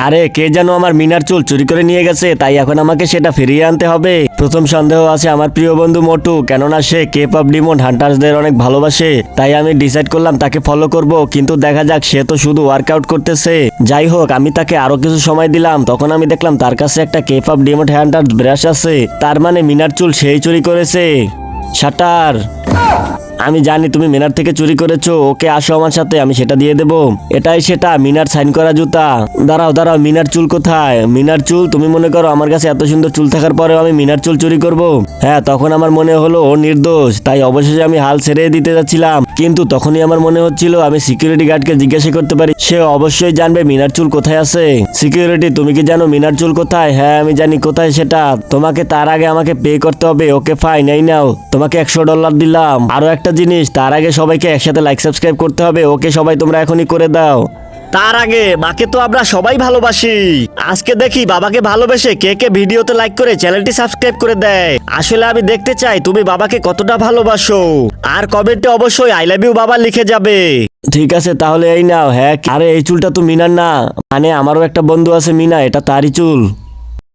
আরে কে যেন আমার মিনার চুল চুরি করে নিয়ে গেছে, তাই এখন আমাকে সেটা ফিরিয়ে আনতে হবে। প্রথম সন্দেহ আছে আমার প্রিয় বন্ধু মোটু, কেননা সে কেপ অফ ডিমন্ড হান্টার্সদের অনেক ভালোবাসে। তাই আমি ডিসাইড করলাম তাকে ফলো করব, কিন্তু দেখা যাক সে তো শুধু ওয়ার্কআউট করতেছে। যাই হোক, আমি তাকে আরো কিছু সময় দিলাম, তখন আমি দেখলাম তার কাছে একটা কেপ অফ ডিমন্ড হান্টার্স ব্রাশ আছে। তার মানে মিনার চুল সেই চুরি করেছে। শাটার, আমি জানি তুমি মিনার থেকে চুরি করেছো। ওকে আসো আমার সাথে, আমি সেটা দিয়ে দেবো। এটাই সেটা, মিনার সাইন করা জুতা। দাঁড়াও দাঁড়াও, মিনার চুল কোথায়? মিনার চুল? তুমি মনে করো আমার কাছে এত সুন্দর চুল থাকার পরেও আমি মিনার চুল চুরি করব? হ্যাঁ, তখন আমার মনে হলো ও নির্দোষ, তাই অবশেষে আমি হাল ছেড়ে দিতে যাচ্ছিলাম। কিন্তু তখনই আমার মনে হচ্ছিল আমি সিকিউরিটি গার্ডকে জিজ্ঞাসা করতে পারি, সে অবশ্যই জানবে মিনার চুল কোথায় আছে। সিকিউরিটি, তুমি কি জানো মিনার চুল কোথায়? হ্যাঁ আমি জানি কোথায় সেটা। তোমাকে তার আগে আমাকে পে করতে হবে। ওকে ফাইন, এই নাও, তোমাকে $100 দিলাম। আরো একটা জিনিস, তার আগে সবাইকে একসাথে লাইক সাবস্ক্রাইব করতে হবে। ওকে সবাই তোমরা এখনই করে দাও। তার আগে মাকে তো আমরা সবাই ভালোবাসি। আজকে দেখি বাবাকে ভালোবেসে কে কে ভিডিওতে লাইক করে চ্যানেলটি সাবস্ক্রাইব করে দেয়। আসলে আমি দেখতে চাই তুমি বাবাকে কতটা ভালোবাসো। আর কমেন্টে অবশ্যই আই লাভ ইউ বাবা লিখে যাবে। ঠিক আছে, তাহলে এই নাও। হ্যাঁ, আরে এই চুলটা তো মিনার না, মানে আমারও একটা বন্ধু আছে মিনা, এটা তারই চুল।